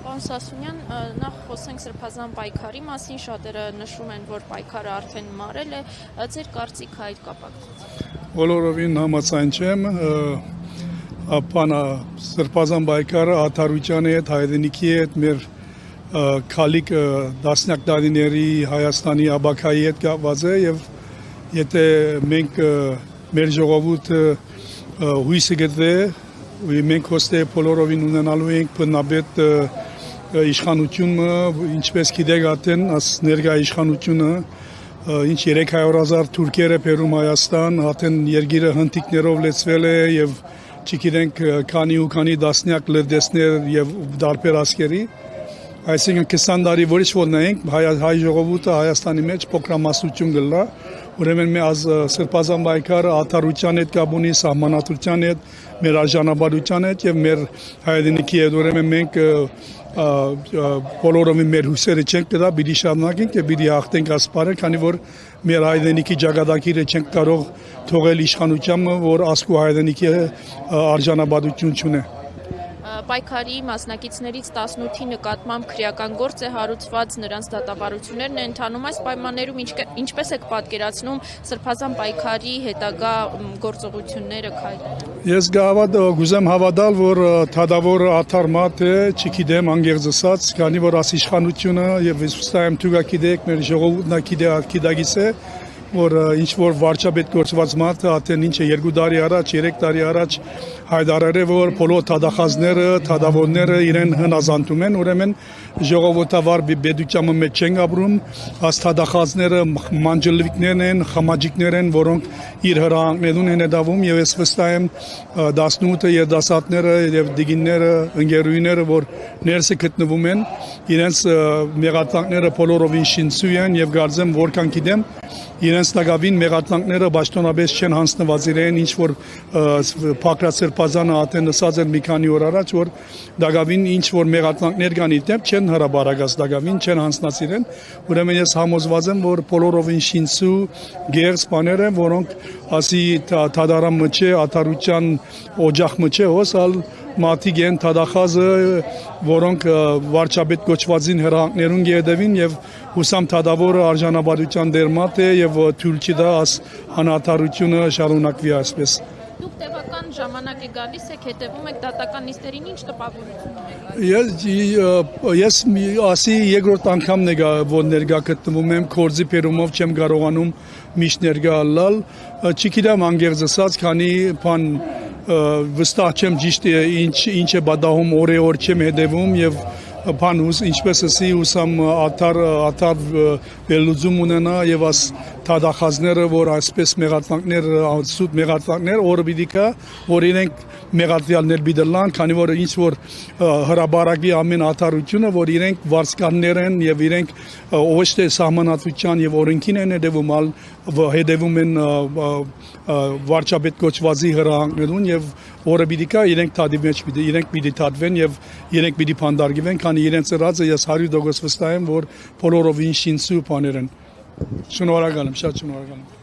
Պարոն Սասունյան, նախ խոսենք սրբազան պայքարի մասին, շատերը նշում են, որ պայքարը արդեն մարել է, ձեր կարծիքը այդ կապակցությամբ։ Բոլորովին համաձայն չեմ, սրբազան պայքարը արդարության հետ, հայրենիքի հետ, մեր քալիք դասնյակ տարիների Հայաստանի աբակայի հետ կապված է եւ եթե մենք մեր ժողովուրդը հույսը գտե մենք հոստե բոլորովին ունենալու ենք բնաբեդ իշխանությունը, ինչպես գիտեք արդեն, ներկա իշխանությունը, ինչ 300,000 թուրքերը բերում Հայաստան, արդեն երկիրը հնդիկներով լեցվել է եւ չգիտենք քանի ու քանի դասնյակ լրտեսներ եւ դարբեր ասկերի, այսինքն 20 տարի որից որ նայենք հայ ժողովուրդը Հայաստանի մեջ փոքրամասնություն գլա, ուրեմն մեր սրբազան պայքարը արդարության հետ կապ ունի, սահմանադրության հետ, մեր արժանապատվության հետ եւ մեր հայրենիքի հետ, ուրեմն մենք բոլորովին մեր հույսերը չենք դրա, պիտի շարունակենք եւ պիտի հաղթենք ասպարը, քանի որ մեր հայրենիքի ճակատագիրը չենք կարող թողել իշխանությանը, որ ասկու հայրենիքի արժանապատվություն չունի։ Պայքարի մասնակիցներից 18-ի նկատմամբ քրեական գործ է հարուցված, նրանց դատավարություններն են ընթանում, այս պայմաններում ինչպես եք պատկերացնում սրբազան պայքարի հետագա գործողությունները քայլերը։ Ես գուզեմ հավատալ, որ թադավոր արդար մարդ է, չգիտեմ անգերձ ասած, քանի որ աս իշխանությունը եւ վստահ եմ դուք գիտեք, մեր ժողովուրդն գիտագից է, որ ինչ որ վարչապետ գործված մարդը արդեն ինչ է 2 տարի առաջ, 3 տարի առաջ հայտարարել է, որ բոլոր թադախազները, թադավորները իրեն հնազանդում են, ուրեմն ժողովրդավար բեդության մեջ չեն ապրում, աս թադախազները մանջլվիկներն են, խմաջիկներ են, որոնք իր հրահանգներուն են դավում եւ ես վստահ եմ 18 երդասարտները եւ դիգինները, ընկերուները, որ ներսը գտնվում են, իրենց մեղադրանքները բոլորովին շինծու են եւ գարձեմ որքան գիտեմ իրենց նկավին մեղադրանքները պաշտոնապես չեն հանձնված իրեն, ինչ որ փակրած սրբազանը ատեն ասած էր մի քանի օր առաջ, որ դակավին ինչ որ մեղադրանքներ կան իդեպ չեն հրաբարակած դակավին, չեն հանձնած իրեն, ուրեմն ես համոզված եմ, որ բոլորովին շինծու գերց բաներ են, որոնք ասի թադարան մը աթարության օջախ մը հոսալ մատիկ են թադախազը, որոնք վարչապետ կոչվածին հրահանգներուն գերդևին եւ հուսամ թադավորը արժանապատվության դերմատ է եւ թույլ չի տա աս անարդարությունը շարունակվի այսպես։ Դուք տևական ժամանակ է գալիս եք, հետևում եք դատական նիստերին, ինչ տպավորություն ունեք։ Ես ասի երկրորդ անգամն է որ ներկա գտնվում եմ, կորձի բերումով չեմ կարողանում միշտ ներկա ալալ, չգիտեմ անգերձ ասած, քանի բան վստահ չեմ ճիշտ ինչ է բադահում օր չեմ հետևում եւ բան ինչպես ասի ուսամ աթար վերլուծում ունենա եւ աս թադախազները որ այսպես մեղադրանքներ սուտ մեղադրանքներ օրը պիտի կա որ իրենք մեղադրյալներ բիդլան քանի որ ինչ որ հրաբարակի ամեն աթարությունը որ իրենք վարսկաններ են եւ իրենք ոչ թե սահմանադրության եւ օրենքին են հետևում են վարչապետ կոչվածի հրահանգներուն եւ օրը պիտի կա իրենք թադի մեջ իրենք պիտի թադվեն եւ իրենք պիտի փանդարգվեն քանի իրենց ռածը ես 100% վստահ եմ որ բոլորովին շինծու բաներ են շնորհակալ եմ շատ շնորհակալ եմ